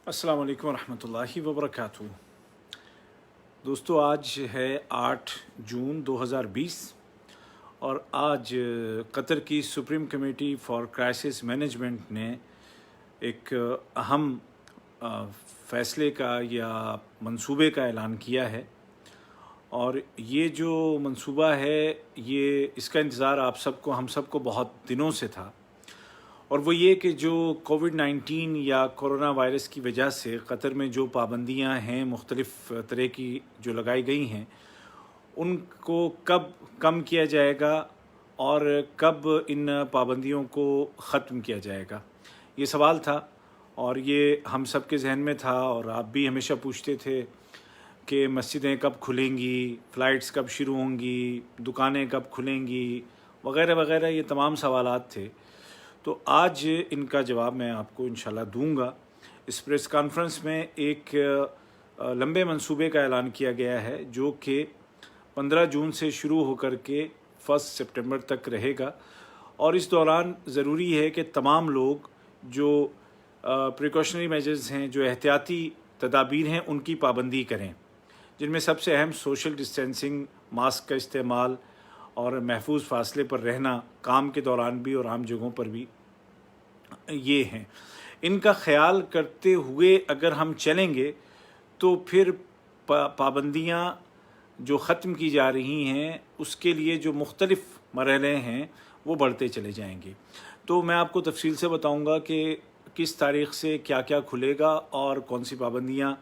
अस्सलाम वालेकुम रहमतुल्लाहि व बरकातुहू। दोस्तों, आज है 8 जून 2020 और आज कतर की supreme committee for crisis management ने एक अहम फ़ैसले का या मंसूबे का ऐलान किया है। और ये जो मंसूबा है, ये इसका इंतज़ार हम सबको बहुत दिनों से था। और वो ये कि जो कोविड-19 या कोरोना वायरस की वजह से कतर में जो पाबंदियां हैं मुख्तलिफ़ तरह की जो लगाई गई हैं, उनको कब कम किया जाएगा और कब इन पाबंदियों को ख़त्म किया जाएगा, ये सवाल था। और ये हम सब के जहन में था और आप भी हमेशा पूछते थे कि मस्जिदें कब खुलेंगी, फ़्लाइट्स कब शुरू होंगी, दुकानें कब खुलेंगी, वग़ैरह वग़ैरह, ये तमाम सवालात थे। तो आज इनका जवाब मैं आपको इंशाल्लाह दूंगा। इस प्रेस कॉन्फ्रेंस में एक लंबे मंसूबे का ऐलान किया गया है जो कि 15 जून से शुरू होकर के 1 सितंबर तक रहेगा। और इस दौरान ज़रूरी है कि तमाम लोग जो प्रिकॉशनरी मेजर्स हैं, जो एहतियाती तदाबीर हैं, उनकी पाबंदी करें, जिनमें सबसे अहम सोशल डिस्टेंसिंग, मास्क का इस्तेमाल और महफूज फासले पर रहना, काम के दौरान भी और आम जगहों पर भी, ये हैं। इनका ख्याल करते हुए अगर हम चलेंगे तो फिर पाबंदियाँ जो ख़त्म की जा रही हैं उसके लिए जो मुख्तलिफ़ मरहले हैं वो बढ़ते चले जाएंगे। तो मैं आपको तफसील से बताऊंगा कि किस तारीख़ से क्या क्या खुलेगा और कौन सी पाबंदियाँ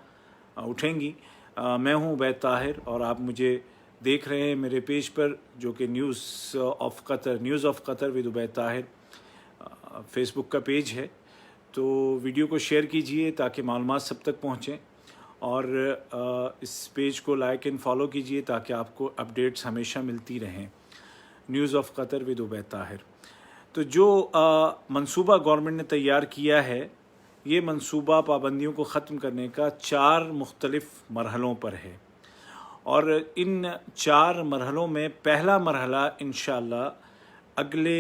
उठेंगी। मैं हूँ उबैद ताहिर और आप मुझे देख रहे हैं मेरे पेज पर, जो कि news of Qatar with Ubaid Tahir Facebook का पेज है। तो वीडियो को शेयर कीजिए ताकि मालूमात सब तक पहुँचें और इस पेज को लाइक एंड फॉलो कीजिए ताकि आपको अपडेट्स हमेशा मिलती रहें। News of Qatar with Ubaid Tahir. तो जो मंसूबा गवर्नमेंट ने तैयार किया है, ये मंसूबा पाबंदियों को ख़त्म करने का 4 मुख्तलिफ़ मरहलों पर है। और इन 4 मरहलों में पहला मरहला इंशाअल्लाह अगले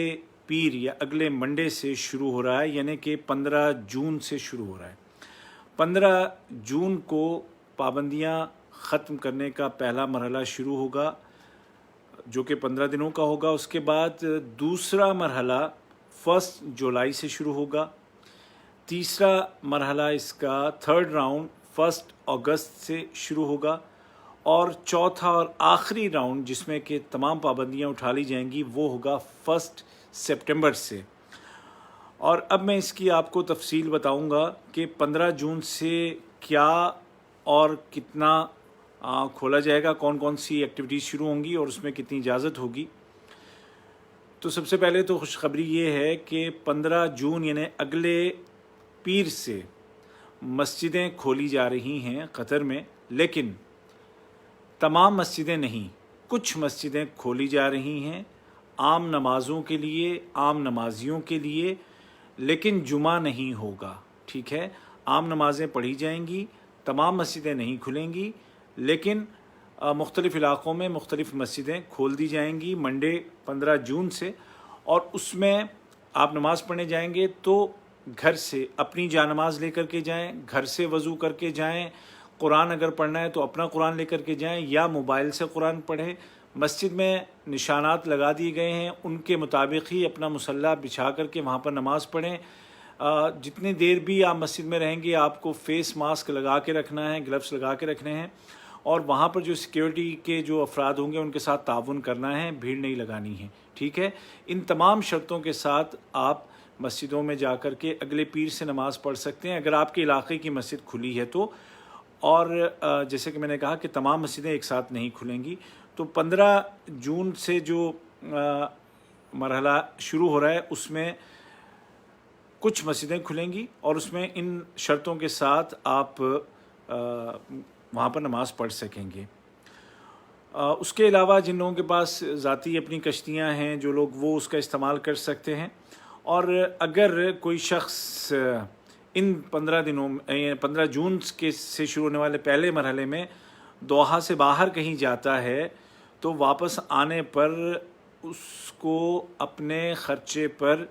पीर या अगले मंडे से शुरू हो रहा है, यानी कि 15 जून से शुरू हो रहा है। 15 जून को पाबंदियां ख़त्म करने का पहला मरहला शुरू होगा, जो कि 15 दिनों का होगा। उसके बाद दूसरा मरहला 1 जुलाई से शुरू होगा। तीसरा मरहला इसका थर्ड राउंड 1 अगस्त से शुरू होगा। और चौथा और आखिरी राउंड जिसमें कि तमाम पाबंदियां उठा ली जाएंगी वो होगा 1 सितंबर से। और अब मैं इसकी आपको तफसील बताऊंगा कि 15 जून से क्या और कितना खोला जाएगा, कौन कौन सी एक्टिविटीज़ शुरू होंगी और उसमें कितनी इजाज़त होगी। तो सबसे पहले तो खुशखबरी ये है कि 15 जून यानी अगले पीर से मस्जिदें खोली जा रही हैं कतर में, लेकिन तमाम मस्जिदें नहीं, कुछ मस्जिदें खोली जा रही हैं आम नमाज़ों के लिए, आम नमाजियों के लिए, लेकिन जुमा नहीं होगा। ठीक है, आम नमाज़ें पढ़ी जाएंगी, तमाम मस्जिदें नहीं खुलेंगी, लेकिन मुख्तलिफ़ इलाक़ों में मुख्तलिफ़ मस्जिदें खोल दी जाएंगी मंडे 15 जून से। और उसमें आप नमाज़ पढ़ने जाएंगे तो घर से अपनी जानमाज़ लेकर के जाएँ, घर से वज़ू करके जाएँ। कुरान अगर पढ़ना है तो अपना कुरान लेकर के जाएं या मोबाइल से कुरान पढ़ें। मस्जिद में निशानात लगा दिए गए हैं, उनके मुताबिक ही अपना मुसल्ला बिछा करके वहाँ पर नमाज़ पढ़ें। जितनी देर भी आप मस्जिद में रहेंगे आपको फ़ेस मास्क लगा के रखना है, ग्लव्स लगा के रखने हैं और वहाँ पर जो सिक्योरिटी के जो अफराद होंगे उनके साथ ताउन करना है, भीड़ नहीं लगानी है। ठीक है, इन तमाम शर्तों के साथ आप मस्जिदों में जा कर के अगले पीर से नमाज़ पढ़ सकते हैं अगर आपके इलाके की मस्जिद खुली है तो। और जैसे कि मैंने कहा कि तमाम मस्जिदें एक साथ नहीं खुलेंगी। तो 15 जून से जो मरहला शुरू हो रहा है उसमें कुछ मस्जिदें खुलेंगी और उसमें इन शर्तों के साथ आप वहाँ पर नमाज़ पढ़ सकेंगे। उसके अलावा जिन लोगों के पास ज़ाती अपनी कश्तियाँ हैं, जो लोग वो उसका इस्तेमाल कर सकते हैं। और अगर कोई शख्स इन 15 दिनों में 15 जून के से शुरू होने वाले पहले मरहले में दोहा से बाहर कहीं जाता है तो वापस आने पर उसको अपने ख़र्चे पर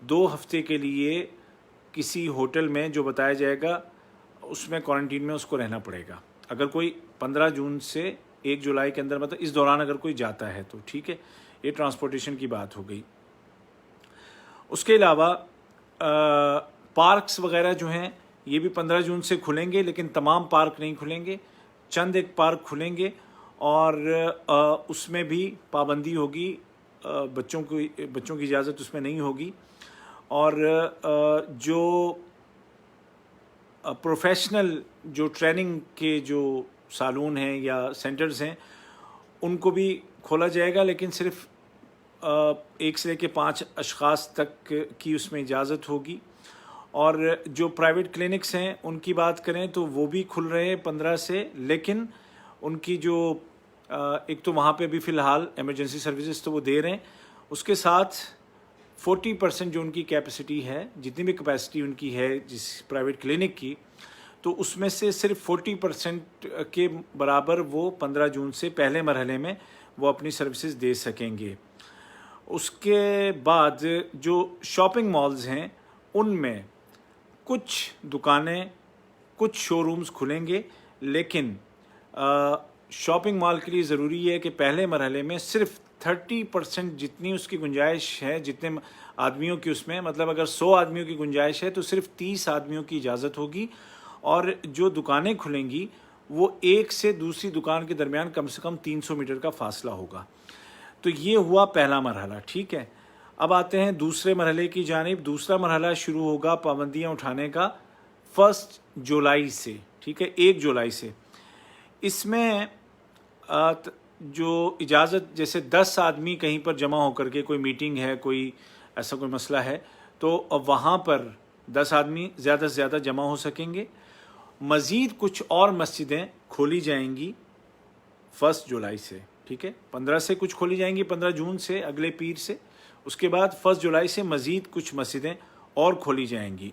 2 हफ्ते के लिए किसी होटल में, जो बताया जाएगा, उसमें क्वारंटीन में उसको रहना पड़ेगा। अगर कोई 15 जून से 1 जुलाई के अंदर, मतलब इस दौरान अगर कोई जाता है तो ठीक है। ये ट्रांसपोर्टेशन की बात हो गई। उसके अलावा पार्क्स वगैरह जो हैं ये भी 15 जून से खुलेंगे, लेकिन तमाम पार्क नहीं खुलेंगे, चंद एक पार्क खुलेंगे और उसमें भी पाबंदी होगी, बच्चों की इजाज़त उसमें नहीं होगी। और जो प्रोफेशनल जो ट्रेनिंग के जो सालून हैं या सेंटर्स हैं उनको भी खोला जाएगा, लेकिन सिर्फ 1 से लेकर 5 अशख़ास तक की उसमें इजाज़त होगी। और जो प्राइवेट क्लिनिक्स हैं उनकी बात करें तो वो भी खुल रहे हैं 15 से, लेकिन उनकी जो एक तो वहाँ पे भी फ़िलहाल इमरजेंसी सर्विसेज तो वो दे रहे हैं, उसके साथ 40% जो उनकी कैपेसिटी है, जितनी भी कैपेसिटी उनकी है जिस प्राइवेट क्लिनिक की, तो उसमें से सिर्फ 40% के बराबर वो 15 जून से पहले मरहले में वो अपनी सर्विसेज दे सकेंगे। उसके बाद जो शॉपिंग मॉल्स हैं उनमें कुछ दुकानें, कुछ शोरूम्स खुलेंगे, लेकिन शॉपिंग मॉल के लिए ज़रूरी है कि पहले मरहले में सिर्फ 30% जितनी उसकी गुंजाइश है, जितने आदमियों की उसमें, मतलब अगर 100 आदमियों की गुंजाइश है तो सिर्फ 30 आदमियों की इजाज़त होगी। और जो दुकानें खुलेंगी वो एक से दूसरी दुकान के दरमियान कम से कम 300 मीटर का फासला होगा। तो ये हुआ पहला मरहला, ठीक है। अब आते हैं दूसरे मरहले की जानिब। दूसरा मरहला शुरू होगा पाबंदियाँ उठाने का 1 जुलाई से, ठीक है, 1 जुलाई से। इसमें जो इजाज़त, जैसे 10 आदमी कहीं पर जमा होकर के कोई मीटिंग है, कोई ऐसा कोई मसला है, तो अब वहाँ पर 10 आदमी ज़्यादा से ज़्यादा जमा हो सकेंगे। मज़ीद कुछ और मस्जिदें खोली जाएंगी 1 जुलाई से, ठीक है। 15 से कुछ खोली जाएंगी, 15 जून से, अगले पीर से। उसके बाद 1 जुलाई से मज़ीद कुछ मस्जिदें और खोली जाएंगी।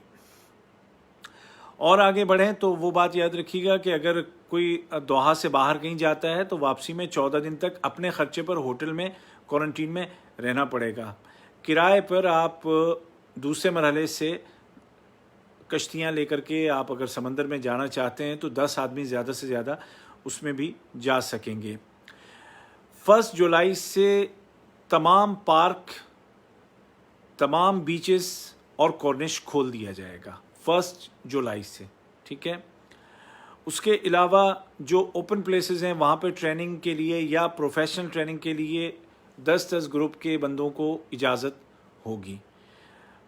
और आगे बढ़ें तो वो बात याद रखिएगा कि अगर कोई दोहा से बाहर कहीं जाता है तो वापसी में 14 दिन तक अपने ख़र्चे पर होटल में क्वारंटीन में रहना पड़ेगा। किराए पर आप दूसरे मरहले से कश्तियाँ लेकर के आप अगर समंदर में जाना चाहते हैं तो 10 आदमी ज़्यादा से ज़्यादा उसमें भी जा सकेंगे। 1 जुलाई से तमाम पार्क, तमाम बीचेस और कॉर्निश खोल दिया जाएगा 1 जुलाई से, ठीक है। उसके अलावा जो ओपन प्लेसेस हैं वहाँ पे ट्रेनिंग के लिए या प्रोफेशनल ट्रेनिंग के लिए 10-10 ग्रुप के बंदों को इजाज़त होगी।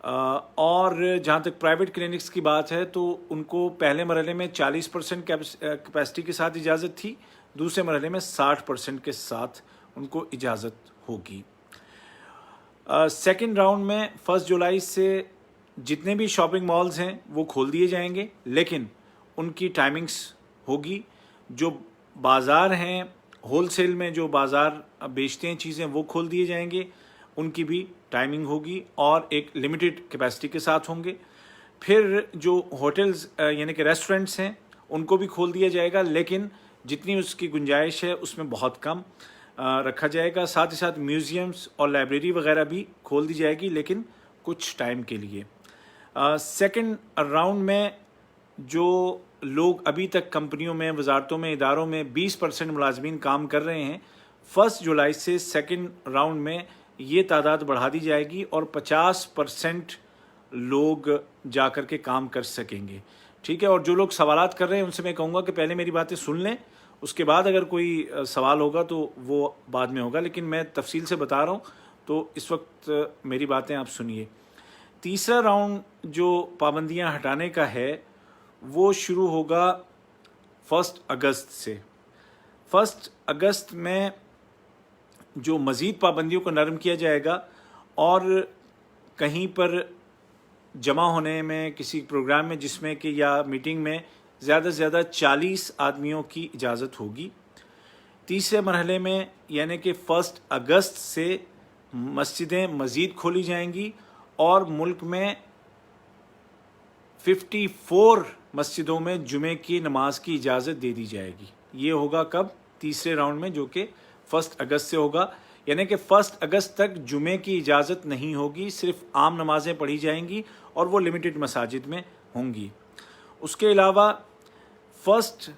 और जहाँ तक प्राइवेट क्लिनिक्स की बात है तो उनको पहले मरहले में 40% कैपेसिटी के साथ इजाज़त थी, दूसरे मरहले में 60% के साथ उनको इजाज़त होगी। सेकेंड राउंड में 1 जुलाई से जितने भी शॉपिंग मॉल्स हैं वो खोल दिए जाएंगे, लेकिन उनकी टाइमिंग्स होगी। जो बाज़ार हैं, होलसेल में जो बाज़ार बेचते हैं चीज़ें, वो खोल दिए जाएंगे, उनकी भी टाइमिंग होगी और एक लिमिटेड कैपेसिटी के साथ होंगे। फिर जो होटल्स यानी कि रेस्टोरेंट्स हैं उनको भी खोल दिया जाएगा, लेकिन जितनी उसकी गुंजाइश है उसमें बहुत कम रखा जाएगा। साथ ही साथ म्यूज़ियम्स और लाइब्रेरी वगैरह भी खोल दी जाएगी, लेकिन कुछ टाइम के लिए। सेकंड राउंड में जो लोग अभी तक कंपनियों में, वजारतों में, इदारों में 20% मुलाजमीन काम कर रहे हैं, 1 जुलाई से सेकंड राउंड में ये तादाद बढ़ा दी जाएगी और 50% लोग जाकर के काम कर सकेंगे, ठीक है। और जो लोग सवालात कर रहे हैं उनसे मैं कहूँगा कि पहले मेरी बातें सुन लें, उसके बाद अगर कोई सवाल होगा तो वो बाद में होगा, लेकिन मैं तफसील से बता रहा हूँ तो इस वक्त मेरी बातें आप सुनिए। तीसरा राउंड जो पाबंदियाँ हटाने का है वो शुरू होगा 1 अगस्त से। 1 अगस्त में जो मज़ीद पाबंदियों को नरम किया जाएगा और कहीं पर जमा होने में, किसी प्रोग्राम में जिसमें कि या मीटिंग में ज़्यादा से ज़्यादा 40 आदमियों की इजाज़त होगी। तीसरे मरहले में यानी कि 1 अगस्त से मस्जिदें मज़ीद खोली जाएंगी और मुल्क में 54 मस्जिदों में जुमे की नमाज की इजाज़त दे दी जाएगी। ये होगा कब? तीसरे राउंड में, जो कि 1 अगस्त से होगा। यानी कि 1 अगस्त तक जुमे की इजाज़त नहीं होगी, सिर्फ आम नमाज़ें पढ़ी जाएंगी और वो लिमिटेड मसाजिद में होंगी। उसके अलावा 1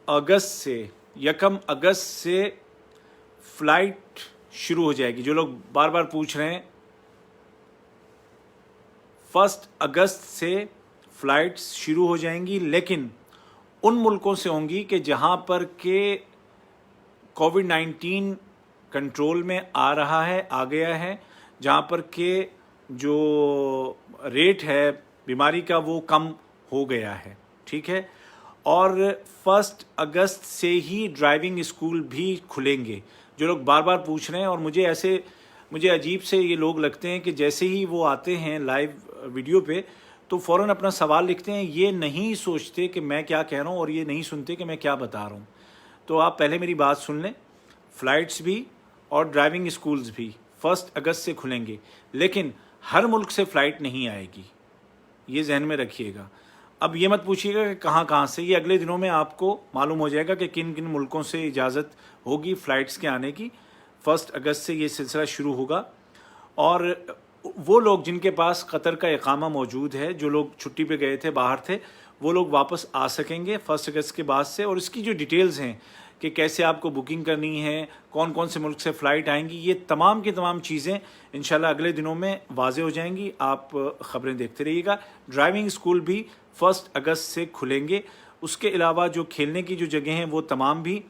अगस्त से 1 अगस्त से फ़्लाइट शुरू हो जाएगी। जो लोग बार बार पूछ रहे हैं, 1 अगस्त से फ़्लाइट्स शुरू हो जाएंगी, लेकिन उन मुल्कों से होंगी कि जहां पर के कोविड-19 कंट्रोल में आ रहा है, आ गया है, जहां पर के जो रेट है बीमारी का वो कम हो गया है, ठीक है। और 1 अगस्त से ही ड्राइविंग स्कूल भी खुलेंगे। जो लोग बार बार पूछ रहे हैं, और मुझे अजीब से ये लोग लगते हैं कि जैसे ही वो आते हैं लाइव वीडियो पे तो फ़ौरन अपना सवाल लिखते हैं, ये नहीं सोचते कि मैं क्या कह रहा हूँ और ये नहीं सुनते कि मैं क्या बता रहा हूँ। तो आप पहले मेरी बात सुन लें। फ़्लाइट्स भी और ड्राइविंग स्कूल्स भी 1 अगस्त से खुलेंगे, लेकिन हर मुल्क से फ़्लाइट नहीं आएगी, ये जहन में रखिएगा। अब ये मत पूछिएगा कि कहाँ कहाँ से, ये अगले दिनों में आपको मालूम हो जाएगा कि किन किन मुल्कों से इजाज़त होगी फ़्लाइट्स के आने की। 1 अगस्त से ये सिलसिला शुरू होगा, और वो लोग जिनके पास कतर का इकामा मौजूद है, जो लोग छुट्टी पे गए थे, बाहर थे, वो लोग वापस आ सकेंगे 1 अगस्त के बाद से। और इसकी जो डिटेल्स हैं कि कैसे आपको बुकिंग करनी है, कौन कौन से मुल्क से फ़्लाइट आएंगी, ये तमाम की तमाम चीज़ें इंशाल्लाह अगले दिनों में वाज़े हो जाएंगी। आप ख़बरें देखते रहिएगा। ड्राइविंग स्कूल भी 1 अगस्त से खुलेंगे। उसके अलावा जो खेलने की जो जगह हैं वो तमाम भी,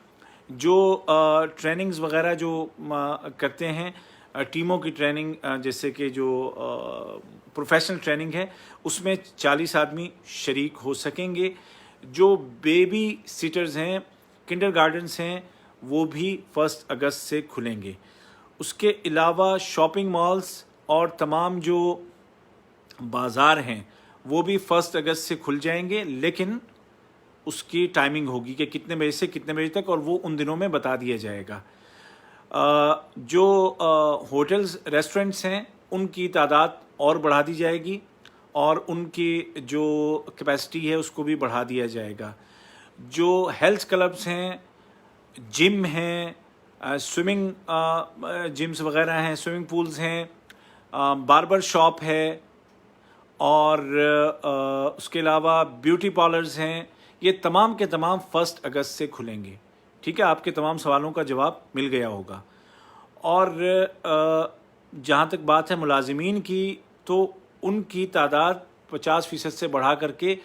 जो ट्रेनिंग्स वगैरह जो करते हैं, टीमों की ट्रेनिंग, जैसे कि जो प्रोफेशनल ट्रेनिंग है, उसमें 40 आदमी शरीक हो सकेंगे। जो बेबी सिटर्स हैं, किंडरगार्टन्स हैं, वो भी 1 अगस्त से खुलेंगे। उसके अलावा शॉपिंग मॉल्स और तमाम जो बाज़ार हैं वो भी 1 अगस्त से खुल जाएंगे, लेकिन उसकी टाइमिंग होगी कि कितने बजे से कितने बजे तक, और वो उन दिनों में बता दिया जाएगा। जो होटल्स रेस्टोरेंट्स हैं उनकी तादाद और बढ़ा दी जाएगी, और उनकी जो कैपेसिटी है उसको भी बढ़ा दिया जाएगा। जो हेल्थ क्लब्स हैं, जिम हैं, स्विमिंग जिम्स वगैरह हैं, स्विमिंग पूल्स हैं, बार्बर शॉप है, और उसके अलावा ब्यूटी पार्लर्स हैं, ये तमाम के तमाम 1 अगस्त से खुलेंगे। ठीक है, आपके तमाम सवालों का जवाब मिल गया होगा। और जहाँ तक बात है मुलाजिमीन की, तो उनकी तादाद 50% से बढ़ा करके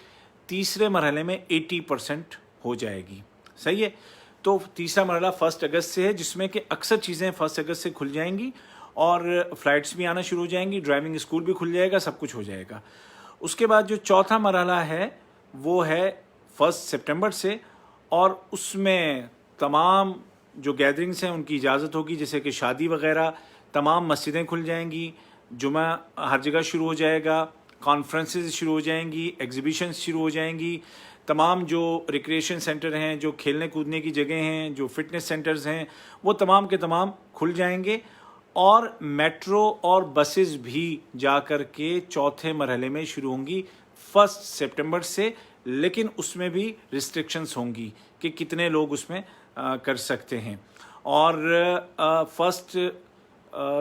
तीसरे मरहले में 80% हो जाएगी। सही है, तो तीसरा मरहला 1 अगस्त से है, जिसमें कि अक्सर चीज़ें 1 अगस्त से खुल जाएंगी, और फ़्लाइट्स भी आना शुरू हो जाएंगी, ड्राइविंग स्कूल भी खुल जाएगा, सब कुछ हो जाएगा। उसके बाद जो चौथा मरहला है वो है 1 सितंबर से, और उसमें तमाम जो गैदरिंग्स हैं उनकी इजाज़त होगी, जैसे कि शादी वगैरह, तमाम मस्जिदें खुल जाएंगी, जुमा हर जगह शुरू हो जाएगा, कॉन्फ्रेंसेस शुरू हो जाएंगी, एग्जीबिशंस शुरू हो जाएंगी, तमाम जो रिक्रिएशन सेंटर हैं, जो खेलने कूदने की जगह हैं, जो फिटनेस सेंटर्स हैं, वो तमाम के तमाम खुल जाएंगे। और मेट्रो और बसेस भी जा कर के चौथे मरहले में शुरू होंगी 1 सितंबर से, लेकिन उसमें भी रिस्ट्रिक्शंस होंगी कि कितने लोग उसमें कर सकते हैं। और 1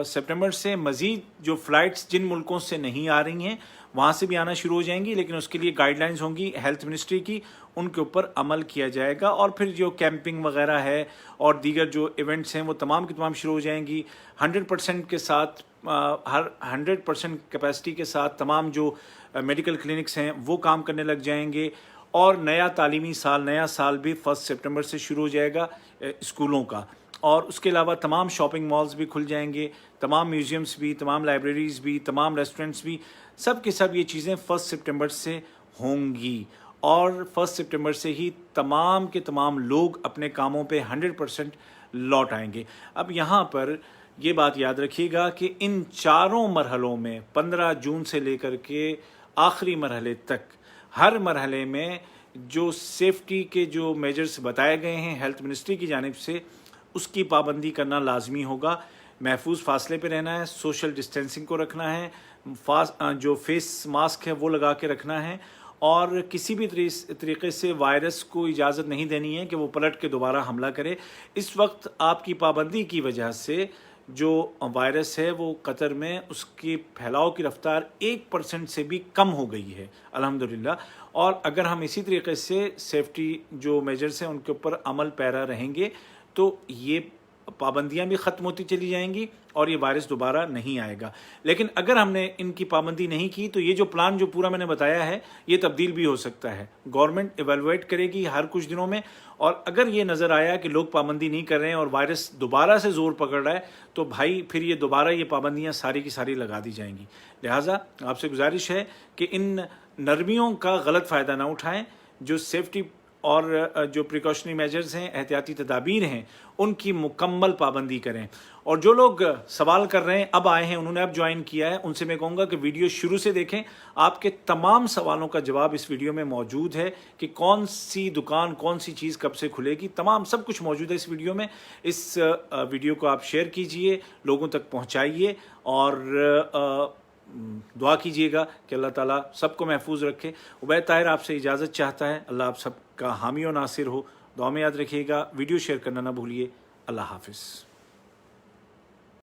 सितंबर से मज़ीद जो फ़्लाइट्स जिन मुल्कों से नहीं आ रही हैं वहाँ से भी आना शुरू हो जाएंगी, लेकिन उसके लिए गाइडलाइंस होंगी हेल्थ मिनिस्ट्री की, उनके ऊपर अमल किया जाएगा। और फिर जो कैंपिंग वगैरह है और दीगर जो इवेंट्स हैं वो तमाम की तमाम शुरू हो जाएंगी 100% के साथ, हर 100% कैपेसिटी के साथ तमाम जो मेडिकल क्लिनिक्स हैं वो काम करने लग जाएंगे। और नया तालीमी साल, नया साल भी 1 सितंबर से शुरू हो जाएगा स्कूलों का। और उसके अलावा तमाम शॉपिंग मॉल्स भी खुल जाएंगे, तमाम म्यूज़ियम्स भी, तमाम लाइब्रेरीज़ भी, तमाम रेस्टोरेंट्स भी, सब के सब ये चीज़ें 1 सितंबर से होंगी। और 1 सितंबर से ही तमाम के तमाम लोग अपने कामों पे 100% लौट आएंगे। अब यहाँ पर ये बात याद रखिएगा कि इन चारों मरहलों में 15 जून से लेकर के आखिरी मरहले तक, हर मरहले में जो सेफ्टी के जो मेजर्स बताए गए हैं हेल्थ मिनिस्ट्री की जानिब से, उसकी पाबंदी करना लाजमी होगा। महफूज फासले पे रहना है, सोशल डिस्टेंसिंग को रखना है, जो फेस मास्क है वो लगा के रखना है, और किसी भी तरीके से वायरस को इजाज़त नहीं देनी है कि वो पलट के दोबारा हमला करे। इस वक्त आपकी पाबंदी की वजह से جو وائرس ہے وہ قطر میں اس کی پھیلاؤ کی رفتار 1% سے بھی کم ہو گئی ہے الحمدللہ. اور اگر ہم اسی طریقے سے سیفٹی جو میجرز ہیں ان کے اوپر عمل پیرا رہیں گے تو یہ پابندیاں بھی ختم ہوتی چلی جائیں گی اور یہ وائرس دوبارہ نہیں آئے گا. لیکن اگر ہم نے ان کی پابندی نہیں کی تو یہ جو پلان جو پورا میں نے بتایا ہے یہ تبدیل بھی ہو سکتا ہے. گورنمنٹ ایویلویٹ کرے گی ہر کچھ دنوں میں، اور اگر یہ نظر آیا کہ لوگ پابندی نہیں کر رہے ہیں اور وائرس دوبارہ سے زور پکڑ رہا ہے تو بھائی پھر یہ دوبارہ یہ پابندیاں ساری کی ساری لگا دی جائیں گی. لہٰذا آپ سے گزارش ہے کہ ان نرمیوں کا غلط فائدہ نہ اٹھائیں. جو سیفٹی اور جو پریکاشنری میجرز ہیں، احتیاطی تدابیر ہیں، ان کی مکمل پابندی کریں. اور جو لوگ سوال کر رہے ہیں اب آئے ہیں، انہوں نے اب جوائن کیا ہے، ان سے میں کہوں گا کہ ویڈیو شروع سے دیکھیں. آپ کے تمام سوالوں کا جواب اس ویڈیو میں موجود ہے کہ کون سی دکان کون سی چیز کب سے کھلے گی، تمام سب کچھ موجود ہے اس ویڈیو میں. اس ویڈیو کو آپ شیئر کیجئے، لوگوں تک پہنچائیے اور دعا کیجئے گا کہ اللہ تعالیٰ سب کو محفوظ رکھے. عبید طاہر آپ سے اجازت چاہتا ہے. اللہ آپ سب کا حامی و ناصر ہو. دعا میں یاد رکھیے گا. ویڈیو شیئر کرنا نہ بھولیے. اللہ حافظ.